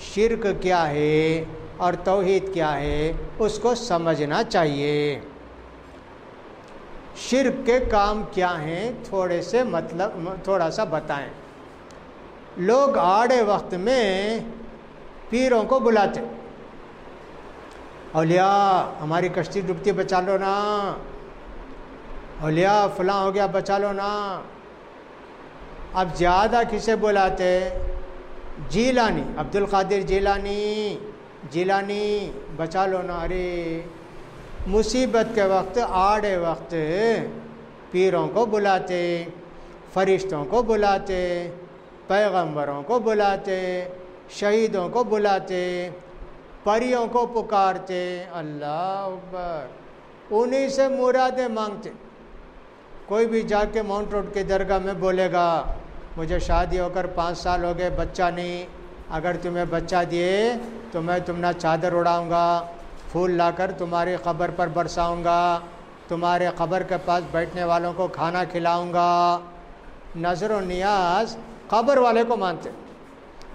شرک کیا ہے اور توحید کیا ہے اس کو سمجھنا چاہیے۔ شرک کے کام کیا ہیں تھوڑا سا بتائیں۔ لوگ آڑے وقت میں پیروں کو بلاتے، اولیاء ہماری کشتی ڈوبتی بچا لو نا، اولیاء فلاں ہو گیا بچا لو نا۔ اب زیادہ کسے بلاتے؟ جیلانی، عبد القادر جیلانی بچا لو نا۔ ارے مصیبت کے وقت آڑے وقت پیروں کو بلاتے، فرشتوں کو بلاتے، پیغمبروں کو بلاتے، شہیدوں کو بلاتے، پریوں کو پکارتے، اللہ اکبر، انہی سے مرادیں مانگتے۔ کوئی بھی جا کے ماؤنٹ روڈ کے درگاہ میں بولے گا مجھے شادی ہو کر 5 سال ہو گئے بچہ نہیں، اگر تمہیں بچہ دیے تو میں تمہارا چادر اڑاؤں گا، پھول لا کر تمہاری قبر پر برساؤں گا، تمہارے قبر کے پاس بیٹھنے والوں کو کھانا کھلاؤں گا۔ نظر و نیاز قبر والے کو مانتے،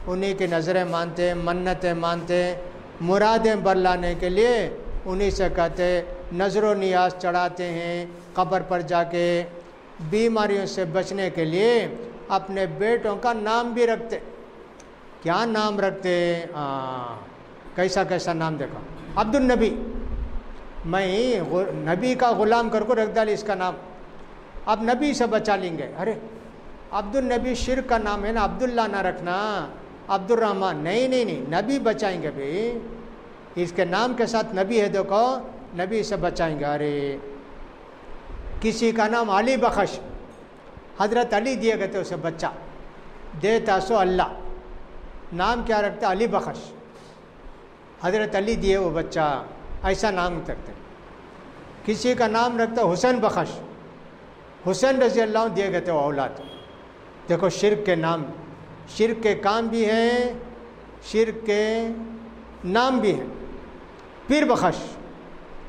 انہی کی نظریں مانتے، منتیں مانتے، مرادیں برلانے کے لیے انہی سے کہتے، نظر و نیاز چڑھاتے ہیں قبر پر جا کے۔ بیماریوں سے بچنے کے لیے اپنے بیٹوں کا نام بھی رکھتے۔ کیا نام رکھتے؟ کیسا نام دیکھو، عبد النبی، میں نبی کا غلام کر کو رکھ ڈالی اس کا نام، اب نبی سے بچا لیں گے۔ ارے عبد النبی شرک کا نام ہے نا، عبداللہ نہ رکھنا، عبد الرحمن، نہیں، نبی بچائیں گے بھائی، اس کے نام کے ساتھ نبی ہے، دیکھو نبی سے بچائیں گے۔ ارے کسی کا نام علی بخش، حضرت علی دیے گئے تھے اسے بچہ، دیتا سو اللہ، نام کیا رکھتا؟ علی بخش، حضرت علی دیے وہ بچہ، ایسا نام رکھتے۔ کسی کا نام رکھتا حسین بخش، حسین رضی اللہ عنہ دیے گئے تھے وہ اولاد۔ دیکھو شرک کے نام، شرک کے کام بھی ہیں، شرک کے نام بھی ہیں۔ پیر بخش،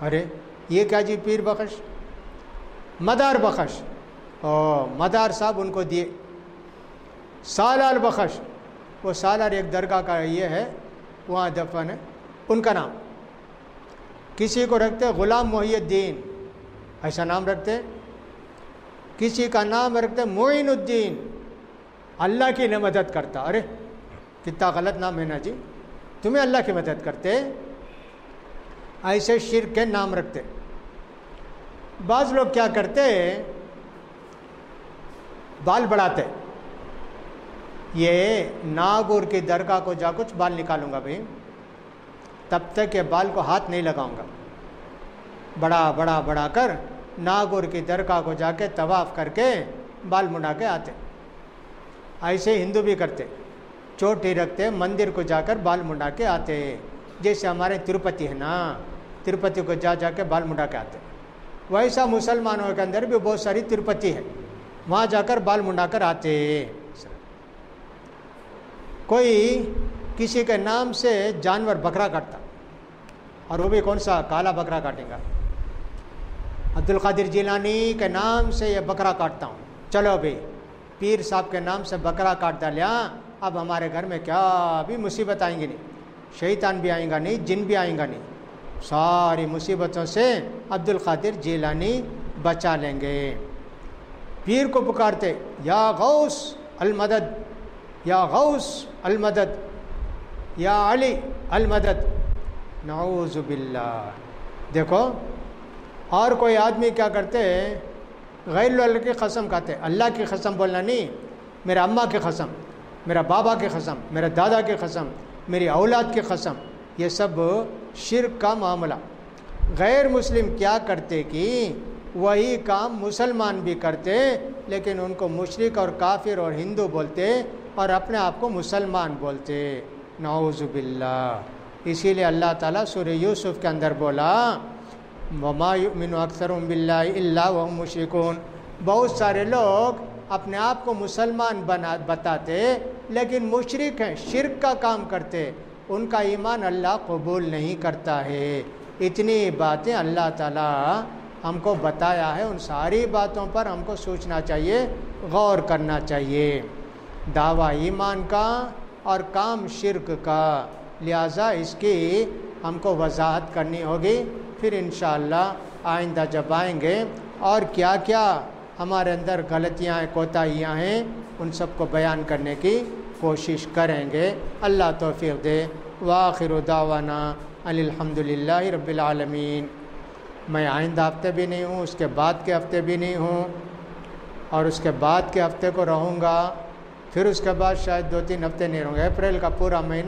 ارے یہ کیا جی پیر بخش؟ مدار بخش، مدار صاحب ان کو دیے۔ سالار بخش، وہ سالار ایک درگاہ کا یہ ہے، وہاں دفن ہے، ان کا نام۔ کسی کو رکھتے غلام محی الدین، ایسا نام رکھتے۔ کسی کا نام رکھتے معین الدین، اللہ کی مدد کرتا۔ ارے کتنا غلط نام ہے نا جی، تمہیں اللہ کی مدد کرتے، ایسے شرک کے نام رکھتے۔ بعض لوگ کیا کرتے، بال بڑھاتے، یہ ناگور کی درگاہ کو جا کچھ بال نکالوں گا بھائی، تب تک یہ بال کو ہاتھ نہیں لگاؤں گا، بڑا کر ناگور کی درگاہ کو جا کے طواف کر کے بال منڈا کے آتے۔ ایسے ہندو بھی کرتے، چوٹی رکھتے، مندر کو جا کر بال منڈا کے آتے، جیسے ہمارے تروپتی ہے نا، تروپتی کو جا کے بال منڈا کے آتے، ویسا مسلمانوں کے اندر بھی بہت ساری تروپتی ہے، وہاں جا کر بال منڈا کر آتے۔ کوئی کسی کے نام سے جانور بکرا کاٹتا، اور وہ بھی کون سا؟ کالا بکرا کاٹیں گا۔ عبد القادر جیلانی کے نام سے یہ بکرا کاٹتا ہوں، چلو بھائی پیر صاحب کے نام سے بکرا کاٹ ڈالیا، اب ہمارے گھر میں کیا بھی مصیبت آئیں گی نہیں، شیطان بھی آئیں گا نہیں، جن بھی آئیں گا نہیں، ساری مصیبتوں سے عبد القادر جیلانی بچا لیں گے۔ پیر کو پکارتے، یا غوث المدد، یا غوث المدد، یا علی المدد، نعوذ باللہ۔ دیکھو اور کوئی آدمی کیا کرتے، غیر اللہ کی قسم کھاتے، اللہ کی قسم بولنا نہیں، میرا اماں کی قسم، میرا بابا کی قسم، میرے دادا کی قسم، میری اولاد کی قسم، یہ سب شرک کا معاملہ۔ غیر مسلم کیا کرتے کہ وہی کام مسلمان بھی کرتے، لیکن ان کو مشرک اور کافر اور ہندو بولتے اور اپنے آپ کو مسلمان بولتے، نعوذ باللہ۔ اسی لیے اللہ تعالیٰ سورہ یوسف کے اندر بولا وما یؤمن اکثرهم باللہ الا وهم مشرکون، بہت سارے لوگ اپنے آپ کو مسلمان بتاتے لیکن مشرک ہیں، شرک کا کام کرتے، ان کا ایمان اللہ قبول نہیں کرتا ہے۔ اتنی باتیں اللہ تعالیٰ ہم کو بتایا ہے، ان ساری باتوں پر ہم کو سوچنا چاہیے، غور کرنا چاہیے۔ دعویٰ ایمان کا اور کام شرک کا، لہٰذا اس کی ہم کو وضاحت کرنی ہوگی، پھر انشاءاللہ آئندہ جب آئیں گے اور کیا کیا ہمارے اندر غلطیاں ہیں، کوتاہیاں ہیں، ان سب کو بیان کرنے کی کوشش کریں گے۔ اللہ توفیق دے۔ وآخر دعوانا الحمدللہ رب العالمین۔ میں آئندہ ہفتے بھی نہیں ہوں، اس کے بعد کے ہفتے بھی نہیں ہوں، اور اس کے بعد کے ہفتے کو رہوں گا، پھر اس کے بعد شاید 2-3 ہفتے نہیں رہوں گا، اپریل کا پورا مہینہ